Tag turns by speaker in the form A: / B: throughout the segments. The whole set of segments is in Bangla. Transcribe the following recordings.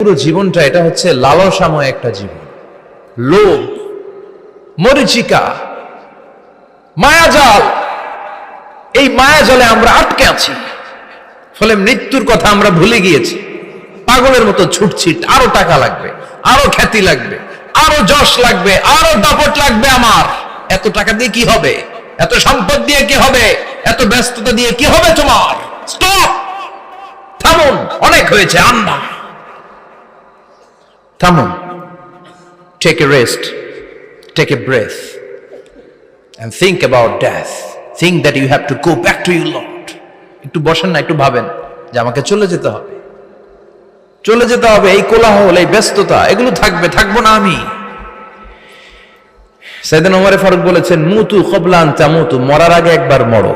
A: পুরো জীবনটা এটা হচ্ছে লালসাময় একটা জীবন, লোভ, মরিচিকা, মায়াজাল। এই মায়াজালে আমরা আটকে আছি, ফলে মৃত্যুর কথা আমরা ভুলে গিয়েছি। পাগলের মতো ছুটছি, আরো টাকা লাগবে, আরো খ্যাতি লাগবে, আরো যশ লাগবে, আরো দাপট লাগবে। আমার এত টাকা দিয়ে কি হবে? এত সম্পদ দিয়ে কি হবে? এত ব্যস্ততা দিয়ে কি হবে তোমার? স্টপ, থামুন, অনেক হয়েছে। আন্না, থামুন, take a rest, take a breath and think about death. Think that you have to go back to your Lord. একটু বসেন না, একটু ভাবেন যে আমাকে চলে যেতে হবে, চলে যেতে হবে। এই কোলাহল, এই ব্যস্ততা, এগুলো থাকবে, থাকবো না আমি। সাইয়েদনা ওমর ফারুক বলেছেন, মুতু ক্বাবলা আন তামুতু, মরার আগে একবার মরো।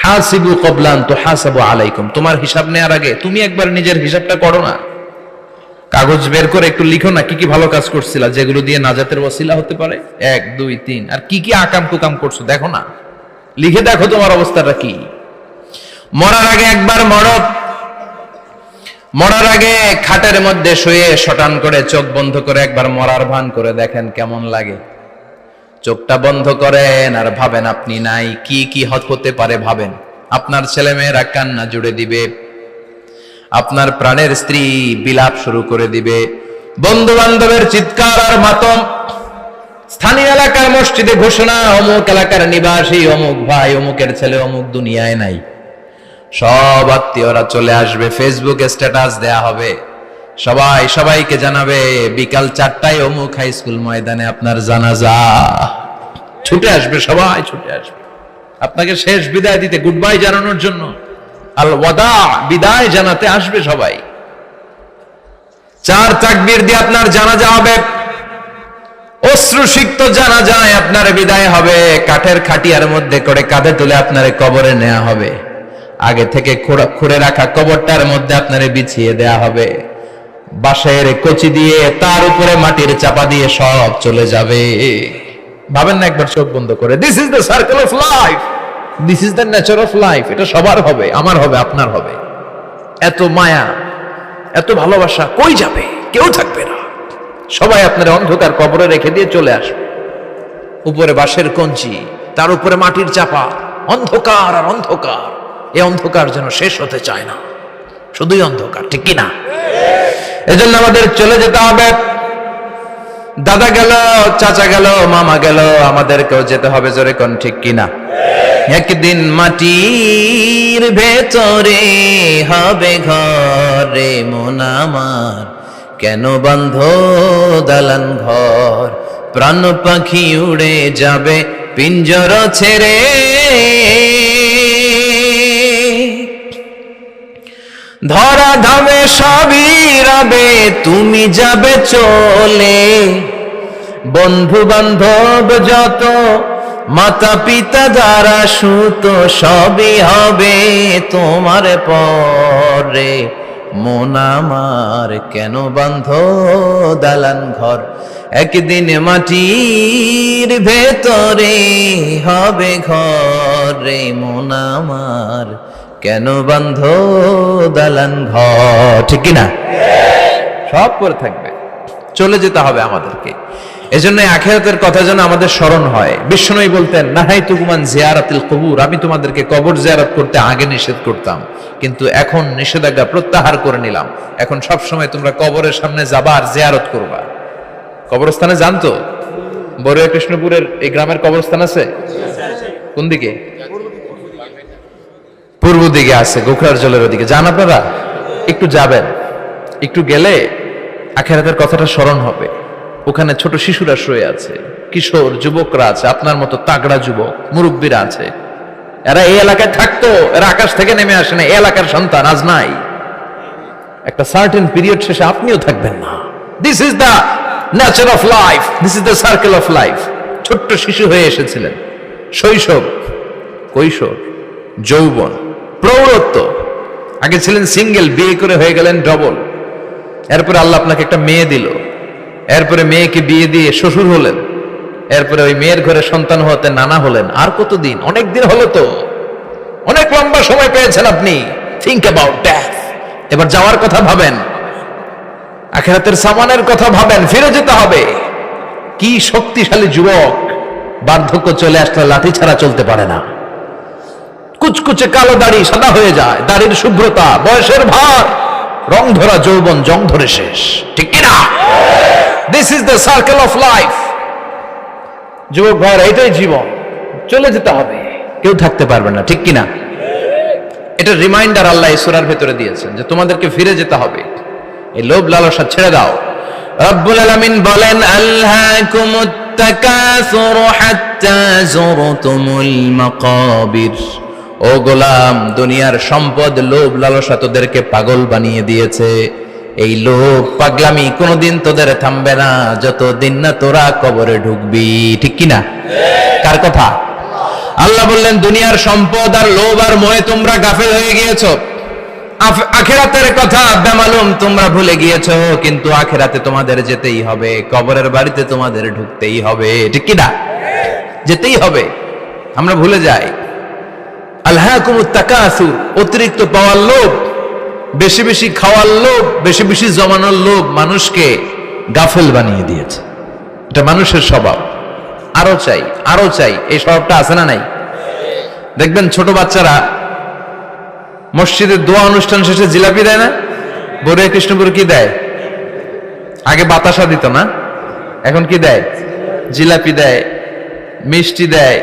A: হাসিবু ক্বাবলা আন তুহাসাবু আলাইকুম, তোমার হিসাব নেওয়ার আগে তুমি একবার নিজের হিসাবটা করো না। কাগজ বের করে একটু লিখো না কি কি ভালো কাজ করছিলা, যেগুলো দিয়ে নাজাতের ওসিলা হতে পারে। 1 2 3, আর কি কি আকাম কুকাম করছো দেখো না, লিখে দেখো তোমার অবস্থাটা কি। মরার আগে একবার মরো। মরার আগে খাটের মধ্যে শুয়ে শটান করে চোখ বন্ধ করে একবার মরার ভান করে দেখেন কেমন লাগে। চোখটা বন্ধ করেন আর ভাবেন আপনি নাই, কি কি হতে পারে ভাবেন। আপনার ছেলে মেয়েরা কান্না জুড়ে দিবে, আপনার প্রাণের স্ত্রী বিলাপ শুরু করে দিবে, বন্ধু বান্ধবের চিৎকার আর মাতম, স্থানীয় এলাকার মসজিদে ঘোষণা, অমুক এলাকার নিবাসী অমুক ভাই অমুকের ছেলে অমুক দুনিয়ায় নাই। সব আত্মীয়রা চলে আসবে, ফেসবুকে স্ট্যাটাস দেয়া হবে, সবাই সবাইকে জানাবে বিকাল 4টায় অমুক হাই স্কুল ময়দানে আপনার জানাজা। ছুটে আসবে, সবাই ছুটে আসবে আপনাকে শেষ বিদায় দিতে, গুড বাই জানানোর জন্য, আল ওয়াদা, বিদায় জানাতে আসবে সবাই। 4 তাকবীর দিয়ে আপনার জানাজা হবে, অশ্রুসিক্ত জানাজায় আপনার বিদায় হবে। কাঠের খাটিয়ার মধ্যে করে কাঁধে তুলে আপনারে কবরে নেওয়া হবে। আগে থেকে খুঁড়ে রাখা কবরটার মধ্যে আপনারে বিছিয়ে দেয়া হবে। বাঁশের কচি দিয়ে তার উপরে মাটির চাপা দিয়ে সব চলে যাবে। ভাবেন না একবার চোখ বন্ধ করে, this is the circle of life, this is the nature of life. এটা সবার হবে, আমার হবে, আপনার হবে। এত মায়া, এত ভালোবাসা কই যাবে? কেউ থাকবে না, সবাই আপনার অন্ধকার কবরে রেখে দিয়ে চলে আসবে। উপরে বাঁশের কঞ্চি, তার উপরে মাটির চাপা, অন্ধকার আর অন্ধকার। এই অন্ধকার যেন শেষ হতে চায় না, শুধুই অন্ধকার, ঠিক কিনা? এজন্য আমাদের চলে যেতে হবে। দাদা গেল, চাচা গেল, মামা গেল, আমাদেরকেও যেতে হবে, জোরে কোন ঠিক কিনা? একদিন মাটির ভেতরে হবে ঘরে মন আমার, কেন বন্ধ দালান ঘর, প্রাণ পাখি উড়ে যাবে পিঞ্জর ছেড়ে। ধরা ধামে সবই রবে, তুমি যাবে চলে। বন্ধু বান্ধব যত, মাতা পিতা যারা সুত, সবই হবে তোমার পরে। মন আমার কেন বন্ধ দালান ঘর, একদিন মাটির ভেতরে হবে ঘরে মন আমার, কেন বন্ধ দালান ঘর, ঠিক কিনা? সব করে থাকবে, চলে যেতে হবে আমাদেরকে। এজন্য আখিরাতের কথা যেন আমাদের স্মরণ হয়। বিশ্বনবী বলতেন, নাহাইতুকুমান জিয়ারাতিল কবুর, আমি তোমাদেরকে কবর জিয়ারত করতে আগে নিষেধ করতাম, কিন্তু এখন নিষেধাজ্ঞা প্রত্যাহার করে নিলাম। এখন সব সময় তোমরা কবরের সামনে যাবা আর জিয়ারত করবা। কবরস্থানে জানতো বড়ুয়া কৃষ্ণপুরের এই গ্রামের কবরস্থান আছে কোন দিকে? পূর্ব দিকে আছে, গোখরার জলের ওদিকে। যান আপনারা, একটু যাবেন, একটু গেলে আখিরাতের কথাটা স্মরণ হবে। ওখানে ছোট শিশুরা শুয়ে আছে, কিশোর যুবকরা আছে, আপনার মতো তাগড়া যুবক, মুরব্বীরা আছে। এরা এই এলাকায় থাকতো, এরা আকাশ থেকে নেমে আসে না, এই এলাকার সন্তান, আজ নাই। একটা সার্টেন পিরিয়ড শেষে আপনিও থাকবেন না। This is the nature of life, this is the circle of life. ছোট্ট শিশু হয়ে এসেছিলেন, শৈশব, কৈশোর, যৌবন, প্রৌঢ়ত্ব। আগে ছিলেন সিঙ্গেল, বিয়ে করে হয়ে গেলেন ডবল। এরপরে আল্লাহ আপনাকে একটা মেয়ে দিল, এরপরে মেয়েকে বিয়ে দিয়ে শ্বশুর হলেন, এরপরে ওই মেয়ের ঘরে সন্তান হতে নানা হলেন। আর কতদিন? অনেক দিন হলো তো, অনেক লম্বা সময় পেয়েছেন আপনি। Think about death. এবার যাওয়ার কথা ভাবেন। আখিরাতের সামানের কথা ভাবেন, ফিরে যেতে হবে। কি শক্তিশালী যুবক, বার্ধক্য চলে আসলে লাঠি ছাড়া চলতে পারে না। কুচকুচে কালো দাড়ি সাদা হয়ে যায়, দাড়ির শুভ্রতা, বয়সের ভার, রং ধরা যৌবন জং ধরে শেষ, ঠিক কিনা? This is the circle of life. যুবক ভাইরা, এটাই জীবন, চলে যেতে হবে, কেউ থাকতে পারবে না, ঠিক কিনা? এটা রিমাইন্ডার আল্লাহ এই সূরার ভেতরে দিয়েছেন যে তোমাদেরকে ফিরে যেতে হবে, এই লোভ লালসা ছেড়ে দাও। রব্বুল আলামিন বলেন, আলহাকুমুত তাকাসুর হাত্তা যুরতুমুল মাকাবির। ও গোলাম, দুনিয়ার সম্পদ, লোভ লালসা তোদেরকে পাগল বানিয়ে দিয়েছে। এই লোভ পাগলামি কোনোদিন তোদের থামবে না যতদিন না তোরা কবরে ঢুকবি, ঠিক কিনা? কার কথা? আল্লাহ বললেন, দুনিয়ার সম্পদ আর লোভ আর মোহে তোমরা গাফেল হয়ে গিয়েছো। আখিরাতের কথা বেমালুম তোমরা ভুলে গিয়েছো, কিন্তু আখিরাতে তোমাদের যেতেই হবে, কবরের বাড়িতে তোমাদের ঢুকতেই হবে, ঠিক কিনা? যেতেই হবে, আমরা ভুলে যাই। আলহাকুমুত তাকাসুর, অতিরিক্ত পাওয়ার লোভ, বেশি বেশি খাওয়ার লোভ, বেশি বেশি জমানোর লোভ মানুষকে গাফেল বানিয়ে দিয়েছে। এটা মানুষের স্বভাব, আরো চাই আরো চাই, এই স্বভাবটা আছে না নাই? দেখবেন ছোট বাচ্চারা মসজিদের দোয়া অনুষ্ঠান শেষে জিলাপি দেয় না? বড়িয়া কৃষ্ণপুর কি দেয়? আগে বাতাসা দিত না, এখন কি দেয়? জিলাপি দেয়, মিষ্টি দেয়।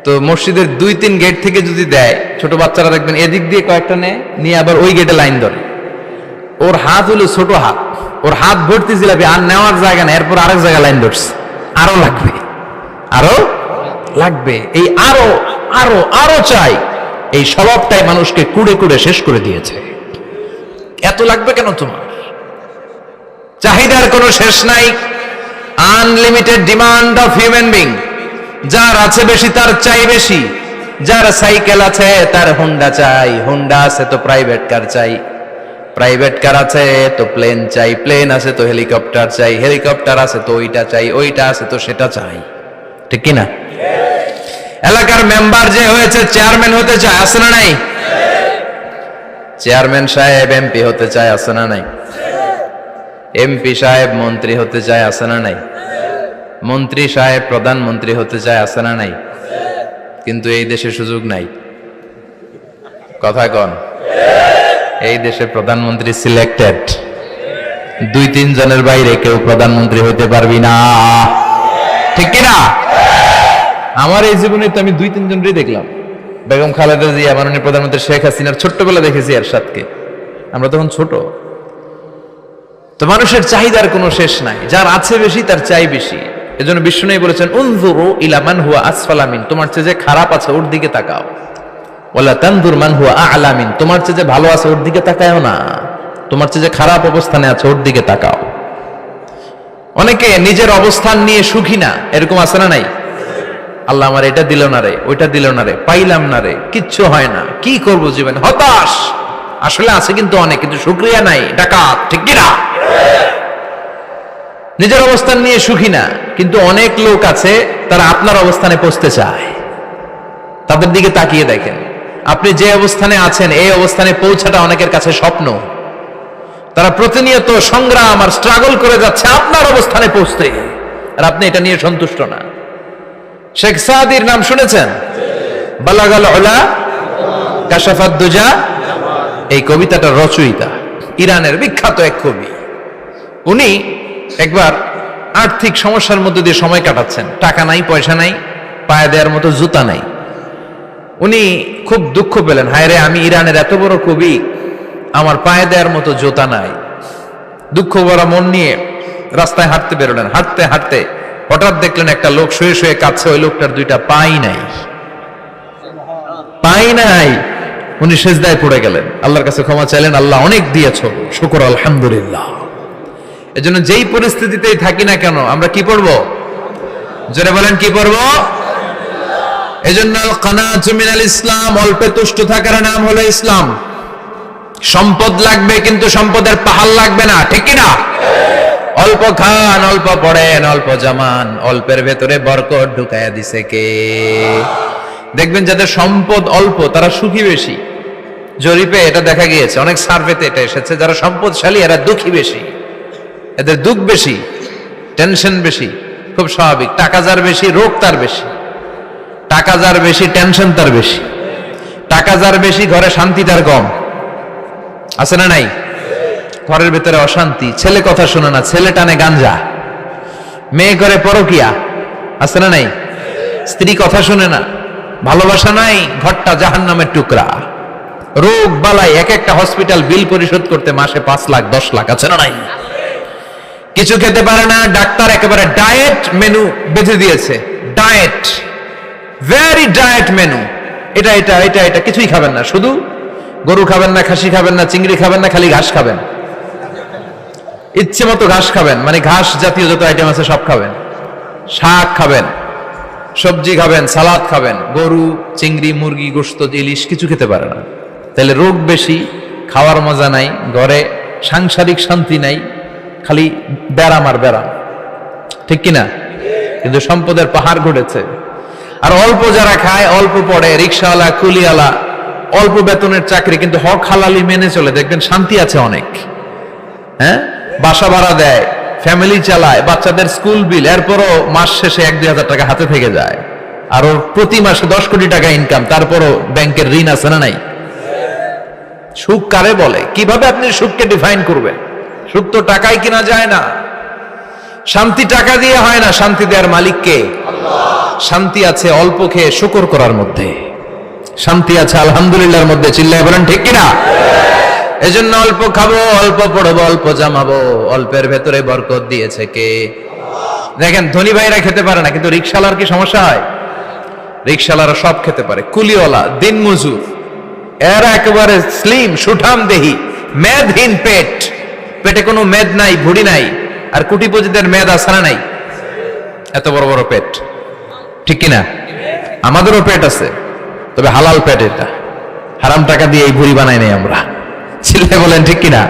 A: তো মসজিদের 2-3 গেট থেকে যদি দেয়, ছোট বাচ্চারা দেখবেন এদিক দিয়ে কয়েকটা নিয়ে আবার ওই গেটে লাইন ধরে। ওর হাত হলো ছোট হাত, ওর হাত ভর্তি জিলাপি, আর নেওয়ার জায়গা না, এরপর আরেক জায়গায় লাইন ধরছে, আরো লাগবে আরো লাগবে, এই আরো আরো আরো চাই, এই স্বভাবটাই মানুষকে কুড়ে কুড়ে শেষ করে দিয়েছে। এত লাগবে কেন তোমার? চাহিদার কোনো শেষ নাই, unlimited demand of human being. যার আছে বেশি তার চাই বেশি, যার সাইকেল আছে তার হুন্ডা চাই, হুন্ডা আছে তো প্রাইভেট কার চাই, প্রাইভেট কার আছে তো প্লেন চাই, প্লেন আছে তো হেলিকপ্টার চাই, হেলিকপ্টার আছে তো ওইটা চাই, ওইটা আছে তো সেটা চাই, ঠিক কিনা? এলাকার মেম্বার যে হয়েছে চেয়ারম্যান হতে চায়, আছে না নাই? চেয়ারম্যান সাহেব এমপি হতে চায়, আছে না নাই? এমপি সাহেব মন্ত্রী হতে চায়, আছে না নাই? মন্ত্রী সাহেব প্রধানমন্ত্রী হতে চায়, আছে না নাই? কিন্তু এই দেশে সুযোগ নাই, কথা কন। এই দেশে প্রধানমন্ত্রী সিলেক্টেড, 2-3 জনের বাইরে কেউ প্রধানমন্ত্রী হইতে পারবি না, ঠিক কিনা? আমার এই জীবনে তো আমি 2-3 জনই দেখলাম। বেগম খালেদা জিয়া, মাননীয় প্রধানমন্ত্রী শেখ হাসিনার ছোট্টবেলা দেখেছি এরশাদকে, আমরা তখন ছোট। তো মানুষের চাহিদার কোনো শেষ নাই, যার আছে বেশি তার চাই বেশি। এজন্য বিষ্ণু বলেছেন, উনজুরু ইলা মান হুয়া আসফালা মিন, তোমার চেয়ে যে খারাপ আছে ওর দিকে তাকাও। ওয়ালা তানজুর মান হুয়া আ'লা মিন, তোমার চেয়ে যে ভালো আছে ওর দিকে তাকায়ও না, তোমার চেয়ে যে খারাপ অবস্থানে আছে ওর দিকে তাকাও। অনেকে নিজের অবস্থান নিয়ে সুখী না, এরকম আছে না নাই? আল্লাহ আমার এটা দিল না রে, ওইটা দিল না রে, পাইলাম না রে, কিচ্ছু হয় না, কি করব জীবনে, হতাশ। আসলে আছে কিন্তু অনেক, কিন্তু শুকরিয়া নাই, ডাকাত, ঠিক কিনা? নিজের অবস্থান নিয়ে সুখী না, কিন্তু অনেক লোক আছে তারা আপনার অবস্থানে পৌঁছতে চায়। তাদের দিকে তাকিয়ে দেখেন, আপনি যে অবস্থানে আছেন এই অবস্থানে পৌঁছাটা অনেকের কাছে স্বপ্ন। তারা প্রতিনিয়ত সংগ্রাম আর স্ট্রাগল করে যাচ্ছে আপনার অবস্থানে পৌঁছতে, আর আপনি এটা নিয়ে সন্তুষ্ট না। শেখ সাদির নাম শুনেছেন? বালাগাল উলা কাশাফাত দুজা, এই কবিতাটার রচয়িতা ইরানের বিখ্যাত এক কবি। উনি একবার আর্থিক সমস্যার মধ্যে দিয়ে সময় কাটাচ্ছেন, টাকা নাই, পয়সা নাই, পায়ে দেওয়ার মতো জুতা নাই। উনি খুব দুঃখ পেলেন, হায় রে, আমি ইরানের এত বড় কবি, আমার পায়ে দেওয়ার মতো জুতা নাই। দুঃখ ভরা মন নিয়ে রাস্তায় হাঁটতে বেরোলেন। হাঁটতে হাঁটতে হঠাৎ দেখলেন একটা লোক শুয়ে শুয়ে কাঁদছে, ওই লোকটার 2টা পাই নাই, পাই নাই। উনি সেজদায় পড়ে গেলেন, আল্লাহর কাছে ক্ষমা চাইলেন, আল্লাহ অনেক দিয়েছো, শুকর আলহামদুলিল্লাহ। এজন্য যেই পরিস্থিতিতেই থাকি না কেন আমরা কি পড়বো? জোরে বলেন, কি পড়বো? এজন্য কানাতু মিনাল ইসলাম, অল্পে তুষ্ট থাকার নাম হলো ইসলাম। সম্পদ লাগবে কিন্তু সম্পদের পাহাড় লাগবে না, ঠিক কিনা? অল্প খান, অল্প পড়েন, অল্প জমান, অল্পের ভেতরে বরকত ঢুকায়া দিছে কে? দেখবেন যাদের সম্পদ অল্প তারা সুখী বেশি। জরিপে এটা দেখা গিয়েছে, অনেক সার্ভেতে এটা এসেছে, যারা সম্পদশালী এরা দুঃখী বেশি। এদের দুঃখ বেশি, টেনশন বেশি, খুব স্বাভাবিক। টাকা যার বেশি, রোগ তার বেশি। টাকা যার বেশি, টেনশন তার বেশি। টাকা যার বেশি, ঘরে শান্তি তার কম। আছে না নাই? ঘরের ভেতরে অশান্তি, ছেলে কথা শোনে না, ছেলে টানে গাঞ্জা, মেয়ে করে পরকিয়া। আছে না নাই? স্ত্রী কথা শোনে না, ভালোবাসা নাই, ঘরটা জাহান্নামের টুকরা। রোগ বালাই, এক একটা হসপিটাল বিল পরিশোধ করতে মাসে 5 লাখ 10 লাখ। আছে না নাই? কিছু খেতে পারে না, ডাক্তার একেবারে ডায়েট মেনু বেঁধে দিয়েছে। Diet, very diet menu. এটা এটা এটা এটা কিছুই খাবেন না, শুধু গরু খাবেন না, খাসি খাবেন না, চিংড়ি খাবেন না, খালি ঘাস খাবেন। ইচ্ছে মতো ঘাস খাবেন, মানে ঘাস জাতীয় যত আইটেম আছে সব খাবেন। শাক খাবেন, সবজি খাবেন, সালাদ খাবেন। গরু, চিংড়ি, মুরগি, গোশত, ইলিশ কিছু খেতে পারে না। তাহলে রোগ বেশি, খাওয়ার মজা নাই, ঘরে সাংসারিক শান্তি নাই, খালি ব্যারাম আর ব্যারাম। ঠিক কিনা? কিন্তু সম্পদের পাহাড় ঘটেছে। আর অল্প যারা খায়, অল্প পড়ে, রিক্সাওয়ালা, কুলিওয়ালা, অল্প বেতনের চাকরি, কিন্তু হক হালালি মেনে চলে, দেখবেন শান্তি আছে অনেক। হ্যাঁ, বাসা ভাড়া দেয়, ফ্যামিলি চালায়, বাচ্চাদের স্কুল বিল, এরপরও মাস শেষে 1-2 হাজার টাকা হাতে থেকে যায়। আর ওর প্রতি মাসে 10 কোটি টাকা ইনকাম, তারপরও ব্যাংকের ঋণ আছে না নাই? সুখ কারে বলে? কিভাবে আপনি সুখকে ডিফাইন করবেন? সুখ তো টাকায় কিনা যায় না। শান্তি টাকা দিয়ে হয় না, শান্তি দেওয়ার মালিক কে? শান্তি আছে অল্প খেয়ে শুকর করার মধ্যে, শান্তি আছে আলহামদুলিল্লাহর মধ্যে। চিল্লায় বলেন ঠিক কিনা? এজন্য অল্প খাবো, অল্প পড়বো, অল্প জামাবো, অল্পের ভেতরে বরকত দিয়েছে কে? দেখেন, ধনী ভাইরা খেতে পারে না, কিন্তু রিক্সাওয়ালার কি সমস্যা হয়? রিক্সাওয়ালারা সব খেতে পারে। কুলিওয়ালা, দিন মজুর, এরা একেবারে স্লিম, সুঠাম দেহি, মেদহীন পেট, পেটে কোনো মেদ নাই, ভুড়ি নাই। আর কোটিপতিদের মেদ আছে না নাই? এত বড় বড় পেট। ঠিক কিনা? আমাদেরও পেট আছে, তবে হালাল পেট। এটা হারাম টাকা দিয়ে এই ভুড়ি বানাই নাই আমরা। ছেলে বলেন ঠিক কিনা?